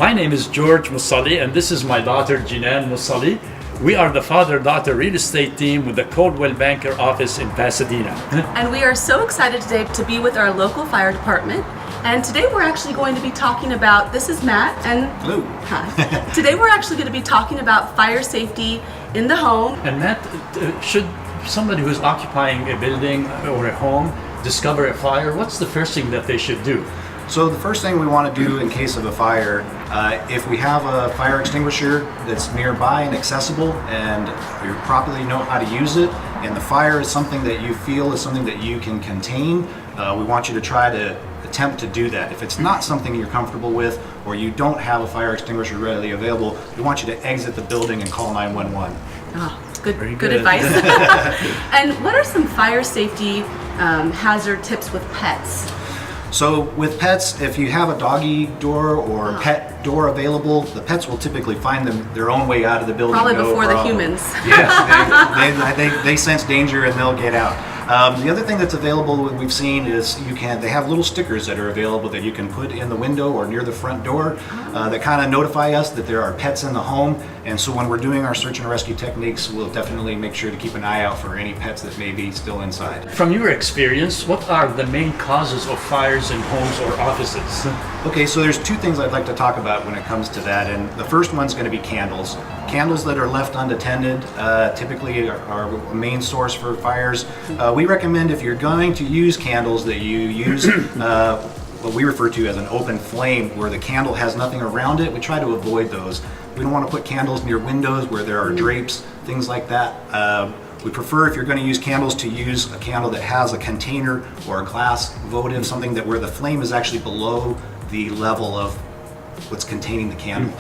My name is George Musalli, and this is my daughter Jenan Musalli. We are the father-daughter real estate team with the Coldwell Banker office in Pasadena. And we are so excited today to be with our local fire department. And today we're actually going to be talking about, this is Matt and Hello. Hi. Today we're actually going to be talking about fire safety in the home. And Matt, should somebody who's occupying a building or a home discover a fire, what's the first thing that they should do? So the first thing we want to do in case of a fire, if we have a fire extinguisher that's nearby and accessible and you properly know how to use it, and the fire is something that you feel is something that you can contain, we want you to try to attempt to do that. If it's not something you're comfortable with or you don't have a fire extinguisher readily available, we want you to exit the building and call 911. Oh, good good. advice. And what are some fire safety hazard tips with pets? So with pets, if you have a doggy door or pet door available, the pets will typically find their own way out of the building. Probably no before problem. the humans. Yes, they sense danger and they'll get out. The other thing that's available we've seen is they have little stickers that are available that you can put in the window or near the front door that kind of notify us that there are pets in the home. And so when we're doing our search and rescue techniques, we'll definitely make sure to keep an eye out for any pets that may be still inside. From your experience, what are the main causes of fires in homes or offices? Okay, so there's two things I'd like to talk about when it comes to that, and the first one's going to be candles. Candles that are left unattended typically are a main source for fires. We recommend if you're going to use candles that you use what we refer to as an open flame, where the candle has nothing around it. We try to avoid those. We don't want to put candles near windows where there are drapes, things like that. We prefer, if you're going to use candles, to use a candle that has a container or a glass votive, something that where the flame is actually below the level of what's containing the candle.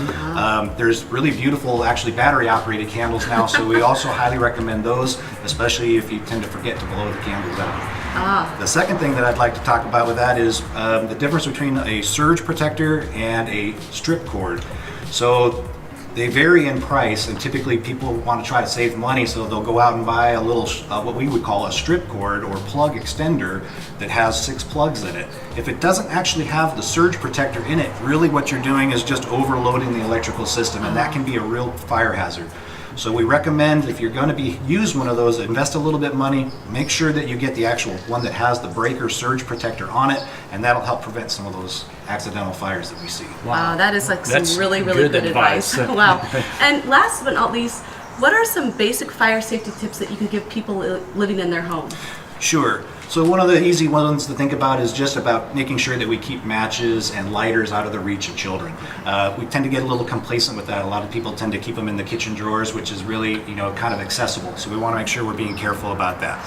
There's really beautiful, actually battery operated candles now, so we also highly recommend those, especially if you tend to forget to blow the candles out. The second thing that I'd like to talk about with that is the difference between a surge protector and a strip cord. So they vary in price, and typically people want to try to save money, so they'll go out and buy a little, what we would call a strip cord or plug extender that has 6 plugs in it. If it doesn't actually have the surge protector in it, really what you're doing is just overloading the electrical system, and that can be a real fire hazard. So we recommend, if you're going to use one of those, invest a little bit of money, make sure that you get the actual one that has the breaker surge protector on it, and that'll help prevent some of those accidental fires that we see. Wow, that is like That's some really good advice. Wow. And last but not least, what are some basic fire safety tips that you can give people living in their home? Sure. So one of the easy ones to think about is just about making sure that we keep matches and lighters out of the reach of children. We tend to get a little complacent with that. A lot of people tend to keep them in the kitchen drawers, which is really, kind of accessible. So we want to make sure we're being careful about that.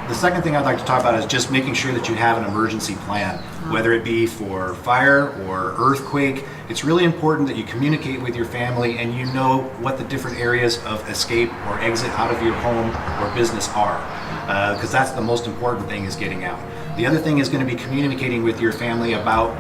The second thing I'd like to talk about is just making sure that you have an emergency plan, whether it be for fire or earthquake. It's really important that you communicate with your family and you know what the different areas of escape or exit out of your home or business are. Because that's the most important thing, is getting out. The other thing is going to be communicating with your family about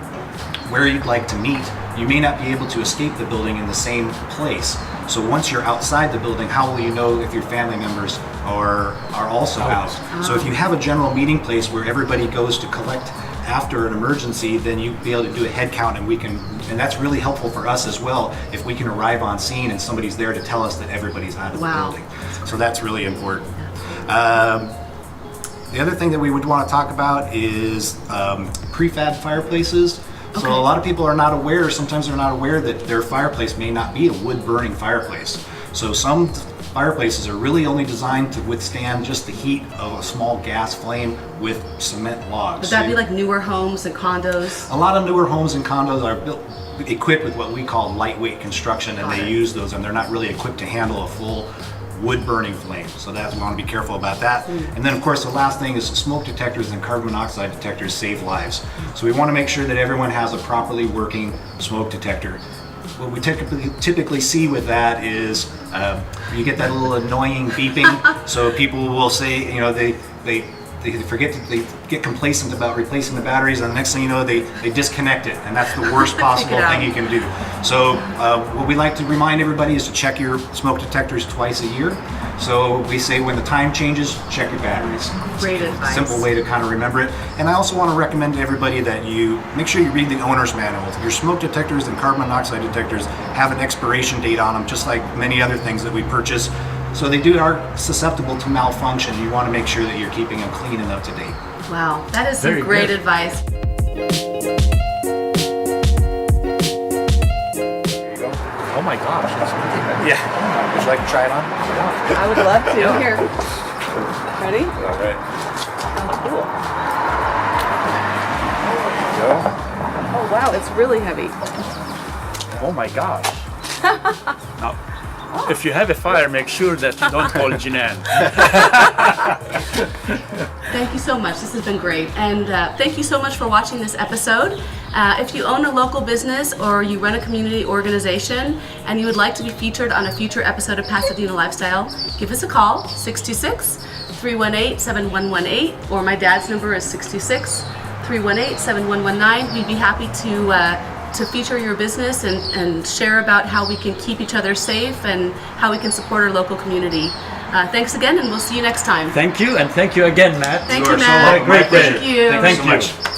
where you'd like to meet. You may not be able to escape the building in the same place. So once you're outside the building, how will you know if your family members are also out? So if you have a general meeting place where everybody goes to collect after an emergency, then you'll be able to do a head count, and that's really helpful for us as well if we can arrive on scene and somebody's there to tell us that everybody's out of the building. So that's really important. The other thing that we would want to talk about is prefab fireplaces. So a lot of people are not aware, sometimes they're not aware that their fireplace may not be a wood burning fireplace. So some fireplaces are really only designed to withstand just the heat of a small gas flame with cement logs. Would that be like newer homes and condos? A lot of newer homes and condos are equipped with what we call lightweight construction, and they use those, and they're not really equipped to handle a full wood burning flame. So that we want to be careful about that. And then of course the last thing is smoke detectors and carbon monoxide detectors save lives. So we want to make sure that everyone has a properly working smoke detector. What we typically see with that is you get that little annoying beeping. So people will say, they forget they get complacent about replacing the batteries, and the next thing you know they disconnect it, and that's the worst possible thing you can do. So what we like to remind everybody is to check your smoke detectors twice a year. So we say when the time changes, check your batteries. Great advice. Simple way to kind of remember it. And I also want to recommend to everybody that you make sure you read the owner's manual. Your smoke detectors and carbon monoxide detectors have an expiration date on them, just like many other things that we purchase. So they are susceptible to malfunction. You want to make sure that you're keeping them clean and up to date. Wow, that is some Very great good. advice. Oh my gosh, it's really heavy. Yeah. Would you like to try it on? I would love to. Here. Ready? All right. Cool. Go. Oh wow, it's really heavy. Oh my gosh. Now, if you have a fire, make sure that you don't call Jenan. Thank you so much. This has been great. And thank you so much for watching this episode. If you own a local business or you run a community organization and you would like to be featured on a future episode of Pasadena Lifestyle, give us a call, 626-318-7118, or my dad's number is 626-318-7119. We'd be happy to feature your business and share about how we can keep each other safe and how we can support our local community. Thanks again, and we'll see you next time. Thank you, and thank you again, Matt. Thank You you, are so Matt. welcome. Great day. Thank you. Thank you so Thank you. much.